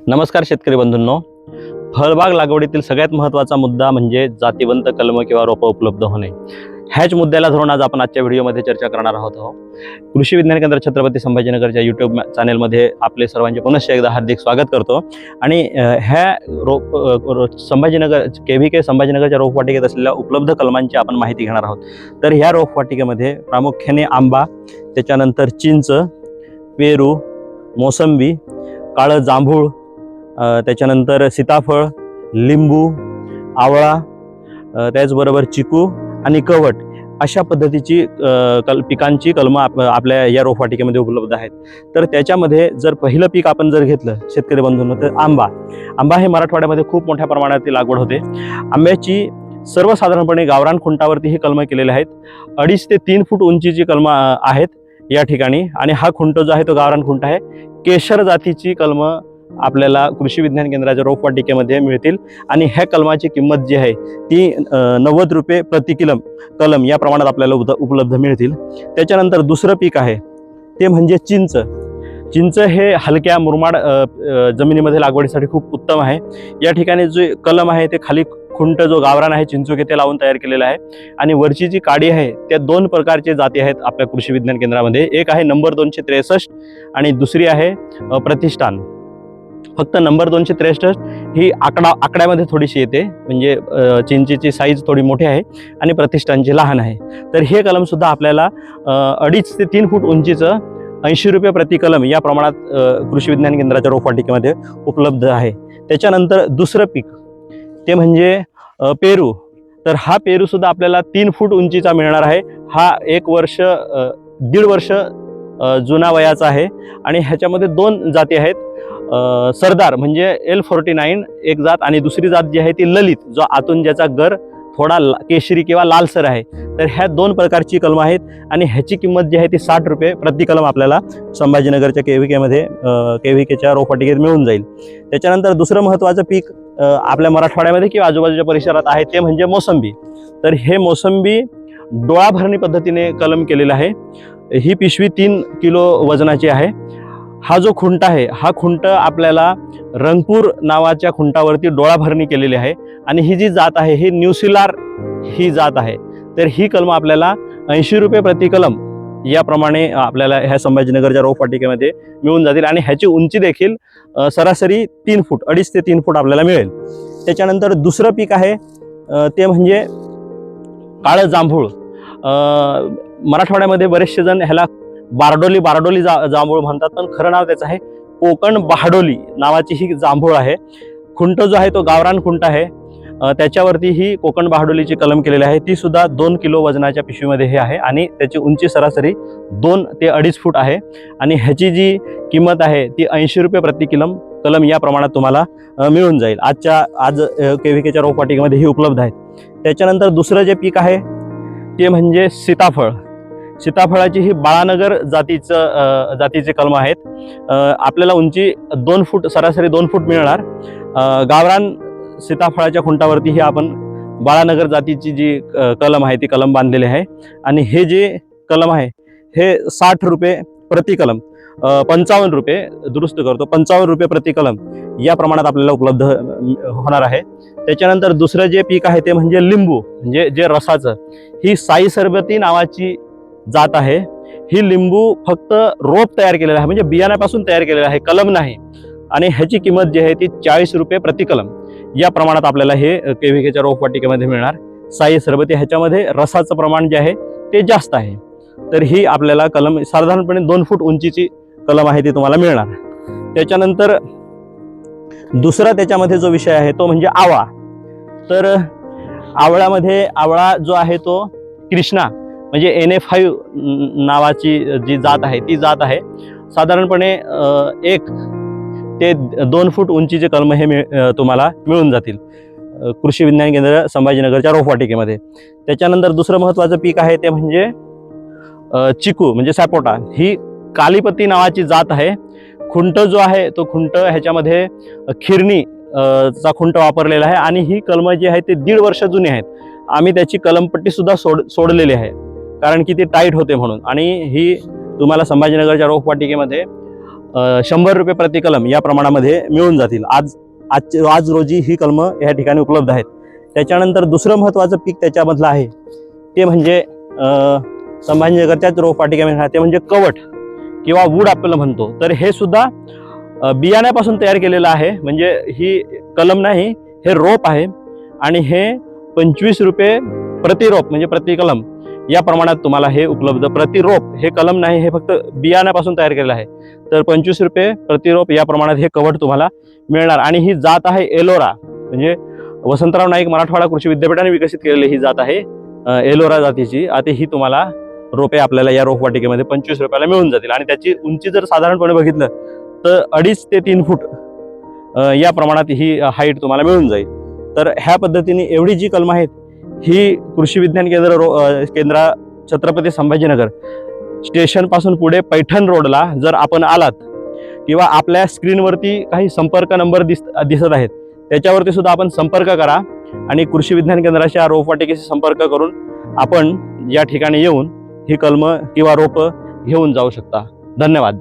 नमस्कार शेतकरी बंधूंनो, फळबाग लागवडीतील सगळ्यात महत्त्वाचा मुद्दा म्हणजे जातीवंत कलम किंवा रोपं उपलब्ध होणे. ह्याच मुद्द्याला धरून आज आपण आजच्या व्हिडिओमध्ये चर्चा करणार आहोत. कृषी विज्ञान केंद्र छत्रपती संभाजीनगरच्या यूट्यूब चॅनेलमध्ये आपले सर्वांचे पुनश्च एकदा हार्दिक स्वागत करतो. आणि संभाजीनगर KVK संभाजीनगरच्या रोपवाटिकेत असलेल्या उपलब्ध कलमांची आपण माहिती घेणार आहोत. तर ह्या रोपवाटिकेमध्ये प्रामुख्याने आंबा, त्याच्यानंतर चिंच, पेरू, मोसंबी, काळं जांभूळ, त्याच्यानंतर सीताफळ, लिंबू, आवळा, त्याचबरोबर चिकू आणि कवट अशा पद्धतीची पिकांची कलमं आपल्या या रोपवाटिकेमध्ये उपलब्ध आहेत. तर त्याच्यामध्ये जर पहिलं पीक आपण जर घेतलं शेतकरी बंधूंनो, तर आंबा हे मराठवाड्यामध्ये खूप मोठ्या प्रमाणात लागवड होते. आंब्याची सर्वसाधारणपणे गावरान खुंटावरती ही कलमं केलेली आहेत. 2.5 ते 3 फूट उंचीची कलमं आहेत या ठिकाणी. आणि हा खुंट जो आहे तो गावरान खुंट आहे. केशर जातीची कलमं आपल्याला कृषी विज्ञान केंद्राच्या रोपवाटिकेमध्ये मिळतील. आणि ह्या कलमाची किंमत जी आहे ती 90 रुपये प्रति कलम या प्रमाणात आपल्याला उपलब्ध मिळतील. त्याच्यानंतर दुसरं पीक आहे ते म्हणजे चिंच हे हलक्या मुरमाड जमिनीमध्ये लागवडीसाठी खूप उत्तम आहे. या ठिकाणी जे कलम आहे ते खाली खुंट जो गावरान आहे चिंचोके ते लावून तयार केलेला आहे. आणि वरची जी काडी आहे त्या 2 प्रकारचे जाती आहेत आपल्या कृषी विज्ञान केंद्रामध्ये. एक आहे नंबर 263 आणि दुसरी आहे प्रतिष्ठान. फक्त नंबर 263 ही आकड्यामध्ये थोडीशी येते, म्हणजे चिंचेची साईज थोडी मोठी आहे आणि प्रतिष्ठानची लहान आहे. तर हे कलम सुद्धा आपल्याला 2.5 ते 3 फूट उंचीचं 80 रुपये प्रति कलम या प्रमाणात कृषी विज्ञान केंद्राच्या रोपवाटिकेमध्ये उपलब्ध आहे. त्याच्यानंतर दुसरं पीक ते म्हणजे पेरू. तर हा पेरू सुद्धा आपल्याला 3 फूट उंचीचा मिळणार आहे. हा 1.5 वर्ष जुना वयाचा आहे. आणि ह्याच्यामध्ये 2 जाती आहेत. सरदार म्हणजे L49 एक जात आणि दुसरी जात जी आहे ती ललित, जो आतून ज्याचा गर थोडा केशरी किंवा लालसर आहे. तर ह्या 2 प्रकारची कलमं आहेत. आणि ह्याची किंमत जी आहे ती 60 रुपये प्रति कलम आपल्याला संभाजीनगरच्या KVKच्या रोपवाटिकेत मिळून जाईल. त्याच्यानंतर दुसरं महत्त्वाचं पीक आपल्या मराठवाड्यामध्ये किंवा आजूबाजूच्या परिसरात आहे ते म्हणजे मोसंबी. तर हे मोसंबी डोळा भरणी पद्धतीने कलम केलेलं आहे. ही पिशवी 3 किलो वजनाची आहे. हा जो खुंट आहे हा खुंट आपल्याला रंगपूर नावाच्या खुंटावरती डोळा भरणी केलेली आहे. आणि ही जी जात आहे ही न्यूसिलार ही जात आहे. तर ही कलम आपल्याला 80 रुपये प्रति कलम याप्रमाणे आपल्याला ह्या संभाजीनगरच्या रोपवाटिकेमध्ये मिळून जातील. आणि ह्याची उंची देखील सरासरी 3 फूट 2.5 ते 3 फूट आपल्याला मिळेल. त्याच्यानंतर दुसरं पीक आहे ते म्हणजे काळं जांभूळ. मराठवाड्यामध्ये बरेचसे जण ह्याला बारडोली जांभूळ म्हणतात, पण खरं नाव त्याचं आहे कोकण बहाडोली नावाची ही जांभूळ आहे. खुंट जो आहे तो गावरान खुंट आहे. त्याच्यावरती ही कोकण बहाडोलीची कलम केलेली आहे. ती सुद्धा 2 किलो वजनाच्या पिशवीमध्ये हे आहे. आणि त्याची उंची सरासरी 2 ते 2.5 फूट आहे. आणि ह्याची जी किंमत आहे ती 80 रुपये प्रति कलम या प्रमाणात तुम्हाला मिळून जाईल. आज KVKच्या रोपवाटिकेमध्ये ही उपलब्ध आहेत. त्याच्यानंतर दुसरं जे पीक आहे ते म्हणजे सीताफळ. सीताफळाची ही बाळानगर जातीचे कलम आहेत. आपल्याला उंची 2 फूट सरासरी 2 फूट मिळणार. गावरान सीताफळाच्या खुंटावरती ही आपण बाळानगर जातीची जी कलम आहे ती कलम बांधलेली आहे. आणि हे जे कलम आहे हे 60 रुपये प्रति कलम 55 रुपये 55 रुपये प्रति कलम या प्रमाणात आपल्याला उपलब्ध होणार आहे. त्याच्यानंतर दुसरं जे पीक आहे ते म्हणजे लिंबू, म्हणजे जे रसाचं. ही साई सरबती नावाची जात आहे. ही लिंबू फक्त रोप तयार केलेला आहे, म्हणजे बियाण्यापासून तयार केलेला आहे, कलम नाही. आणि ह्याची किंमत जी आहे ती 40 रुपये प्रति कलम या प्रमाणात आपल्याला हे KVKच्या रोपवाटिकेमध्ये मिळणार. साई सरबती ह्याच्यामध्ये रसाचं प्रमाण जे आहे ते जास्त आहे. तर ही आपल्याला कलम साधारणपणे 2 फूट उंचीची कलम आहे ती तुम्हाला मिळणार. त्याच्यानंतर दुसरा त्याच्यामध्ये जो विषय आहे तो म्हणजे आवळा. तर आवळा जो आहे तो कृष्णा म्हणजे NA5 नावाची जी जात आहे ती जात आहे. साधारणपणे 1 ते 2 फूट उंचीचे कलम हे तुम्हाला मिळून जातील कृषी विज्ञान केंद्र संभाजीनगरच्या रोपवाटिकेमध्ये. त्याच्यानंतर दुसरं महत्त्वाचं पीक आहे ते म्हणजे चिकू म्हणजे सपोटा. ही कालीपती नावाची जात आहे. खुंट जो आहे तो खुंट ह्याच्यामध्ये खिरणी चा खुंट वापरलेला आहे. आणि ही कलमं जी आहे ते 1.5 वर्ष जुनी आहेत. आम्ही त्याची कलमपट्टी सुद्धा सोडलेली आहे, कारण की ती टाईट होते म्हणून. आणि ही तुम्हाला संभाजीनगरच्या रोपवाटिकेमध्ये 100 रुपये प्रति कलम या प्रमाणामध्ये मिळून जातील. आज रोजी ही कलमं या ठिकाणी उपलब्ध आहेत. त्याच्यानंतर दुसरं महत्त्वाचं पीक त्याच्यामधलं आहे ते म्हणजे संभाजीनगरच्याच रोपवाटिकेमध्ये ते म्हणजे कवठ किंवा वूड आपल्याला म्हणतो. तर हे सुद्धा बियाण्यापासून तयार केलेलं आहे. म्हणजे ही कलम नाही, हे रोप आहे आणि हे 25 रुपये प्रति रोप म्हणजे प्रति कलम या प्रमाणात तुम्हाला हे उपलब्ध. प्रति रोप हे कलम नाही, हे फक्त बियाण्यापासून तयार केलेलं आहे. तर 25 रुपये प्रति रोप या प्रमाणात हे कवठ तुम्हाला मिळणार. आणि ही जात आहे एलोरा, म्हणजे वसंतराव नाईक मराठवाडा कृषी विद्यापीठाने विकसित केलेली ही जात आहे एलोरा जातीची. आता ही तुम्हाला रोपे आपल्याला या रोपवाटिकेमध्ये 25 रुपयाला मिळून जातील. आणि त्याची उंची जर साधारणपणे बघितलं तर 2.5 ते 3 फूट या प्रमाणात ही हाईट तुम्हाला मिळून जाईल. तर ह्या पद्धतीने एवढी जी कलमं आहेत ही कृषी विज्ञान केंद्र छत्रपती संभाजीनगर स्टेशनपासून पुढे पैठण रोडला जर आपण आलात किंवा आपल्या स्क्रीनवरती काही संपर्क नंबर दिसत आहेत त्याच्यावरती सुद्धा आपण संपर्क करा आणि कृषी विज्ञान केंद्राच्या रोपवाटिकेशी संपर्क करून आपण या ठिकाणी येऊन ही कलमं किंवा रोपं घेऊन जाऊ शकता. धन्यवाद.